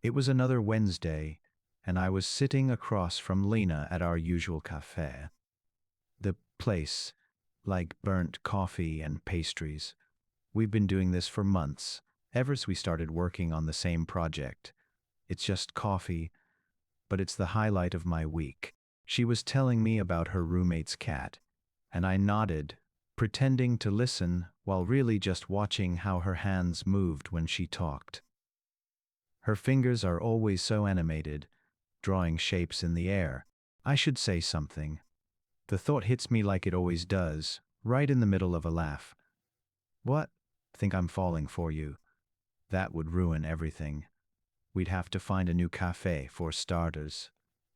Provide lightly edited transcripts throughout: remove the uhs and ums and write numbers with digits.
It was another Wednesday, and I was sitting across from Lena at our usual cafe. The place, like burnt coffee and pastries. We've been doing this for months, ever since we started working on the same project. It's just coffee, but it's the highlight of my week. She was telling me about her roommate's cat, and I nodded, pretending to listen while really just watching how her hands moved when she talked. Her fingers are always so animated, drawing shapes in the air. I should say something. The thought hits me like it always does, right in the middle of a laugh. What? Think I'm falling for you? That would ruin everything. We'd have to find a new cafe for starters.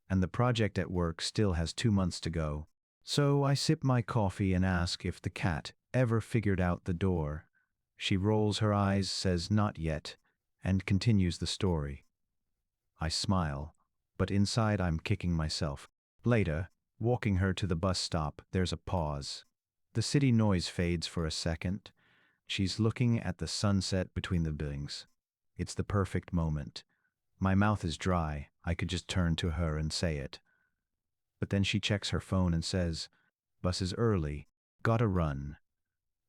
And the project at work still has 2 months to go. So I sip my coffee and ask if the cat ever figured out the door. She rolls her eyes, says not yet, and continues the story. I smile, but inside I'm kicking myself. Later, walking her to the bus stop, there's a pause. The city noise fades for a second. She's looking at the sunset between the buildings. It's the perfect moment. My mouth is dry. I could just turn to her and say it. But then she checks her phone and says, "Bus is early. Gotta run."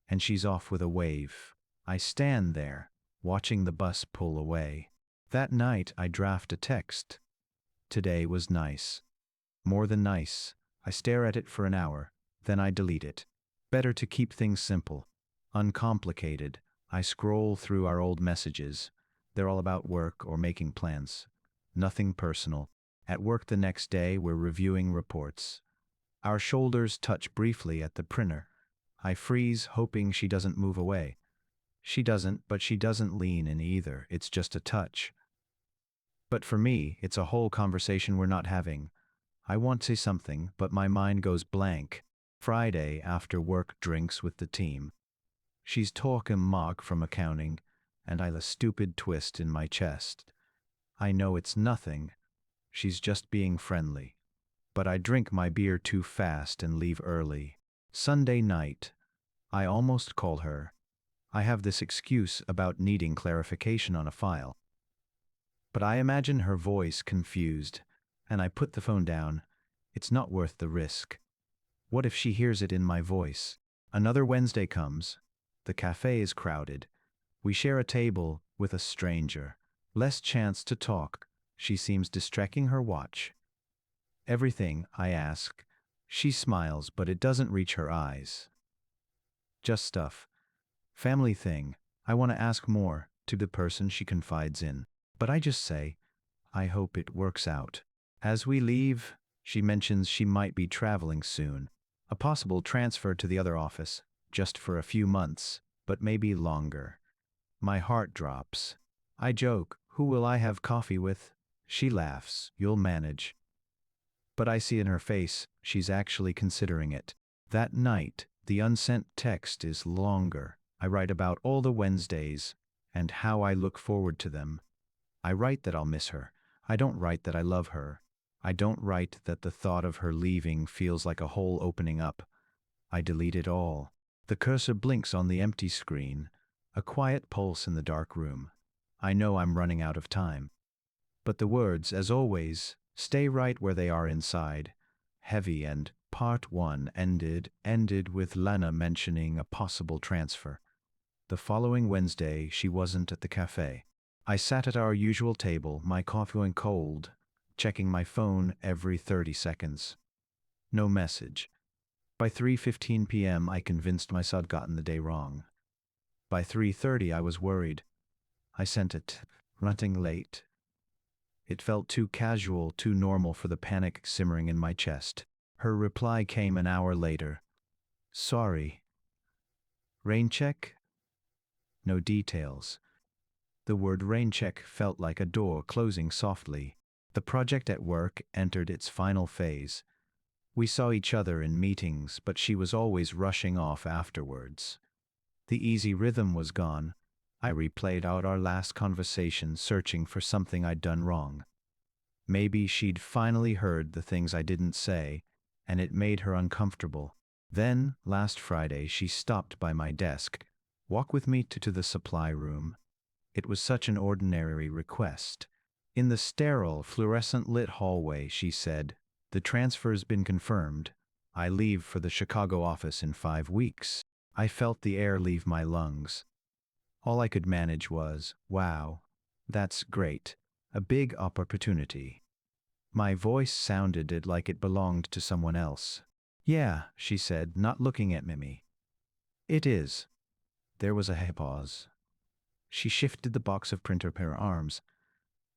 And she's off with a wave. I stand there, watching the bus pull away. That night I draft a text. Today was nice. More than nice. I stare at it for an hour, then I delete it. Better to keep things simple, uncomplicated. I scroll through our old messages. They're all about work or making plans. Nothing personal. At work the next day, we're reviewing reports. Our shoulders touch briefly at the printer. I freeze, hoping she doesn't move away. She doesn't, but she doesn't lean in either. It's just a touch. But for me, it's a whole conversation we're not having. I want to say something, but my mind goes blank. Friday, after work drinks with the team. She's talking mock from accounting, and I have a stupid twist in my chest. I know it's nothing. She's just being friendly. But I drink my beer too fast and leave early. Sunday night. I almost call her. I have this excuse about needing clarification on a file. But I imagine her voice confused, and I put the phone down. It's not worth the risk. What if she hears it in my voice? Another Wednesday comes. The cafe is crowded. We share a table with a stranger. Less chance to talk. She seems distracting her watch. Everything, I ask. She smiles, but it doesn't reach her eyes. Just stuff. Family thing. I want to ask more to the person she confides in. But I just say, I hope it works out. As we leave, she mentions she might be traveling soon. A possible transfer to the other office, just for a few months, but maybe longer. My heart drops. I joke, who will I have coffee with? She laughs, you'll manage. But I see in her face, she's actually considering it. That night, the unsent text is longer. I write about all the Wednesdays, and how I look forward to them. I write that I'll miss her. I don't write that I love her. I don't write that the thought of her leaving feels like a hole opening up. I delete it all. The cursor blinks on the empty screen, a quiet pulse in the dark room. I know I'm running out of time. But the words, as always, stay right where they are inside. Heavy and part 1 ended with Lena mentioning a possible transfer. The following Wednesday, she wasn't at the cafe. I sat at our usual table, my coffee went cold, checking my phone every 30 seconds. No message. By 3:15 p.m., I convinced myself I'd gotten the day wrong. By 3:30, I was worried. I sent it, running late. It felt too casual, too normal for the panic simmering in my chest. Her reply came an hour later. Sorry. Rain check? No details. The word rain check felt like a door closing softly. The project at work entered its final phase. We saw each other in meetings, but she was always rushing off afterwards. The easy rhythm was gone. I replayed out our last conversation, searching for something I'd done wrong. Maybe she'd finally heard the things I didn't say, and it made her uncomfortable. Then, last Friday, she stopped by my desk. Walk with me to the supply room. It was such an ordinary request. In the sterile, fluorescent-lit hallway, she said, "The transfer's been confirmed. I leave for the Chicago office in 5 weeks." I felt the air leave my lungs. All I could manage was, "Wow, that's great. A big opportunity." My voice sounded like it belonged to someone else. "Yeah," she said, not looking at me. "It is." There was a pause. She shifted the box of printer per her arms.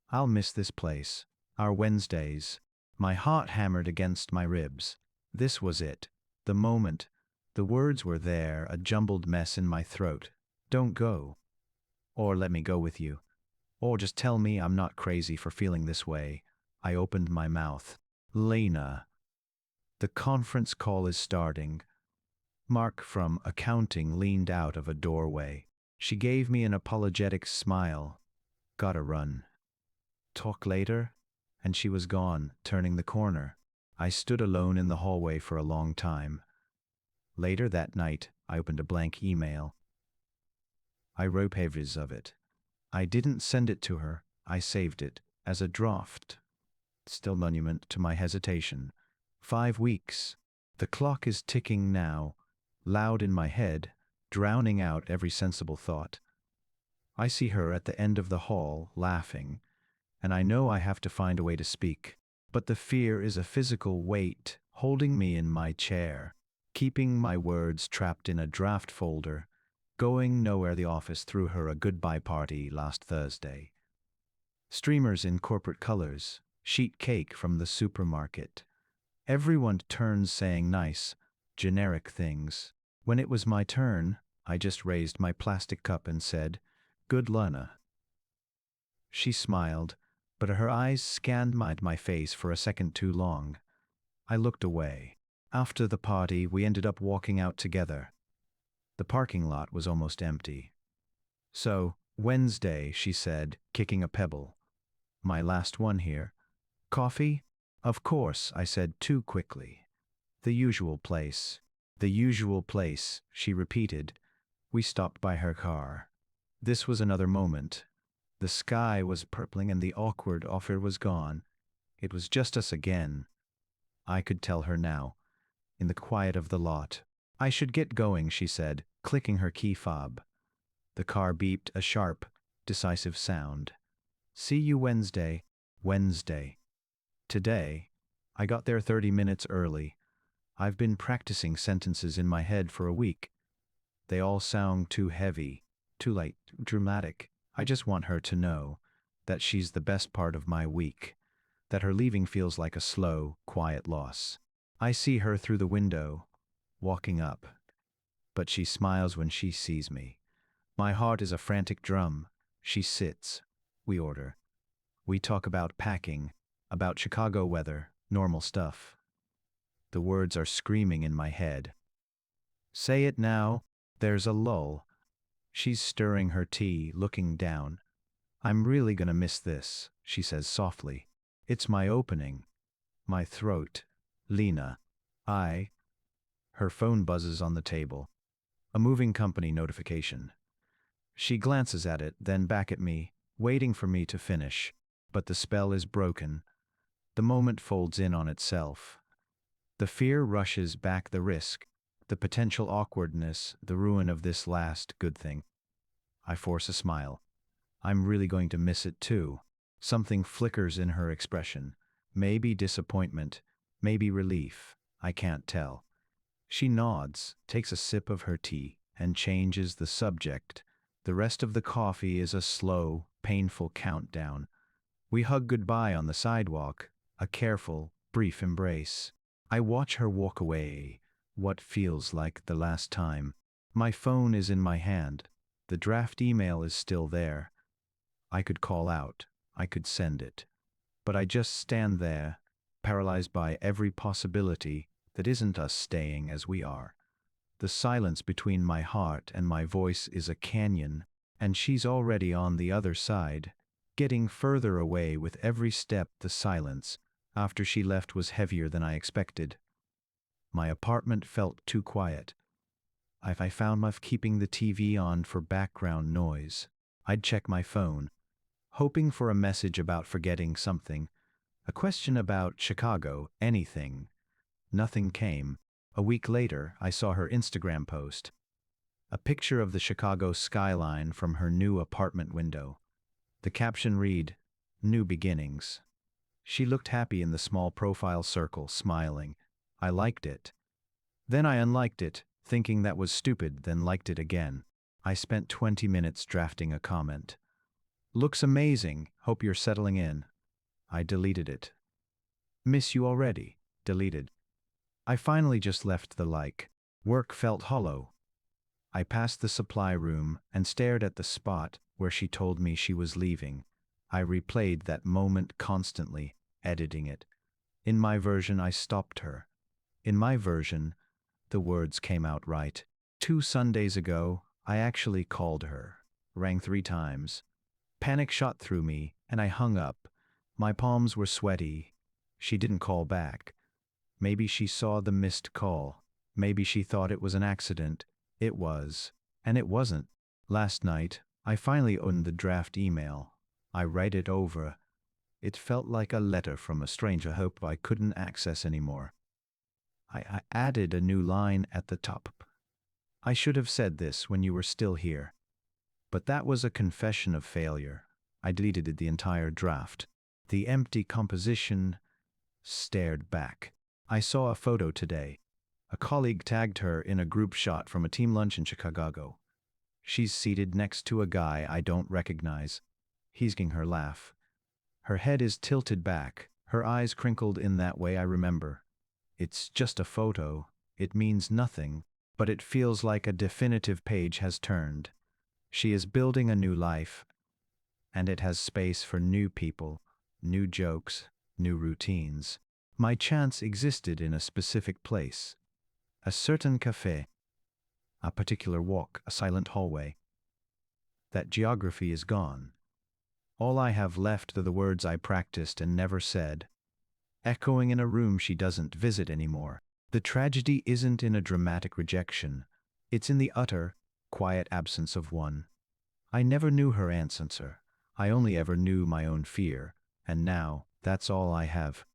"I'll miss this place. Our Wednesdays." My heart hammered against my ribs. This was it. The moment. The words were there, a jumbled mess in my throat. "Don't go." Or "Let me go with you." Or "Just tell me I'm not crazy for feeling this way." I opened my mouth. "Lena, the conference call is starting." Mark from accounting leaned out of a doorway. She gave me an apologetic smile. "Gotta run. Talk later?" And she was gone, turning the corner. I stood alone in the hallway for a long time. Later that night, I opened a blank email. I wrote pages of it. I didn't send it to her. I saved it as a draft. Still monument to my hesitation. 5 weeks. The clock is ticking now, loud in my head, drowning out every sensible thought. I see her at the end of the hall, laughing, and I know I have to find a way to speak. But the fear is a physical weight holding me in my chair, keeping my words trapped in a draft folder, going nowhere. The office threw her a goodbye party last Thursday. Streamers in corporate colors, sheet cake from the supermarket. Everyone turns saying nice, generic things. When it was my turn, I just raised my plastic cup and said, "Good Lana." She smiled, but her eyes scanned my face for a second too long. I looked away. After the party, we ended up walking out together. The parking lot was almost empty. "So, Wednesday," she said, kicking a pebble. "My last one here. Coffee?" "Of course," I said too quickly. "The usual place." "The usual place," she repeated. We stopped by her car. This was another moment. The sky was purpling and the awkward offer was gone. It was just us again. I could tell her now, in the quiet of the lot. "I should get going," she said, clicking her key fob. The car beeped, a sharp, decisive sound. "See you Wednesday." Wednesday. Today, I got there 30 minutes early. I've been practicing sentences in my head for a week. They all sound too heavy, too light, dramatic. I just want her to know that she's the best part of my week, that her leaving feels like a slow, quiet loss. I see her through the window, walking up, but she smiles when she sees me. My heart is a frantic drum. She sits. We order. We talk about packing, about Chicago weather, normal stuff. The words are screaming in my head. "Say it now." There's a lull. She's stirring her tea, looking down. "I'm really gonna miss this," she says softly. "It's my opening. My throat. Lena." I. Her phone buzzes on the table. A moving company notification. She glances at it, then back at me, waiting for me to finish. But the spell is broken. The moment folds in on itself. The fear rushes back, the risk, the potential awkwardness, the ruin of this last good thing. I force a smile. I'm really going to miss it too. Something flickers in her expression. Maybe disappointment, maybe relief. I can't tell. She nods, takes a sip of her tea, and changes the subject. The rest of the coffee is a slow, painful countdown. We hug goodbye on the sidewalk, a careful, brief embrace. I watch her walk away, what feels like the last time. My phone is in my hand. The draft email is still there. I could call out. I could send it. But I just stand there, paralyzed by every possibility that isn't us staying as we are. The silence between my heart and my voice is a canyon, and she's already on the other side, getting further away with every step. The silence, after she left, was heavier than I expected. My apartment felt too quiet. I found myself keeping the TV on for background noise. I'd check my phone, hoping for a message about forgetting something, a question about Chicago, anything. Nothing came. A week later, I saw her Instagram post. A picture of the Chicago skyline from her new apartment window. The caption read, "New beginnings." She looked happy in the small profile circle, smiling. I liked it. Then I unliked it, thinking that was stupid, then liked it again. I spent 20 minutes drafting a comment. "Looks amazing, hope you're settling in." I deleted it. "Miss you already." Deleted. I finally just left the like. Work felt hollow. I passed the supply room and stared at the spot where she told me she was leaving. I replayed that moment constantly, editing it. In my version, I stopped her. In my version, the words came out right. 2 Sundays ago, I actually called her. Rang 3 times. Panic shot through me, and I hung up. My palms were sweaty. She didn't call back. Maybe she saw the missed call. Maybe she thought it was an accident. It was. And it wasn't. Last night, I finally opened the draft email. I read it over. It felt like a letter from a stranger hope I couldn't access anymore. I added a new line at the top. "I should have said this when you were still here." But that was a confession of failure. I deleted the entire draft. The empty composition stared back. I saw a photo today. A colleague tagged her in a group shot from a team lunch in Chicago. She's seated next to a guy I don't recognize. He's giving her laugh. Her head is tilted back, her eyes crinkled in that way I remember. It's just a photo. It means nothing, but it feels like a definitive page has turned. She is building a new life, and it has space for new people, new jokes, new routines. My chance existed in a specific place. A certain cafe. A particular walk, a silent hallway. That geography is gone. All I have left are the words I practiced and never said, echoing in a room she doesn't visit anymore. The tragedy isn't in a dramatic rejection. It's in the utter, quiet absence of one. I never knew her answer. I only ever knew my own fear, and now that's all I have.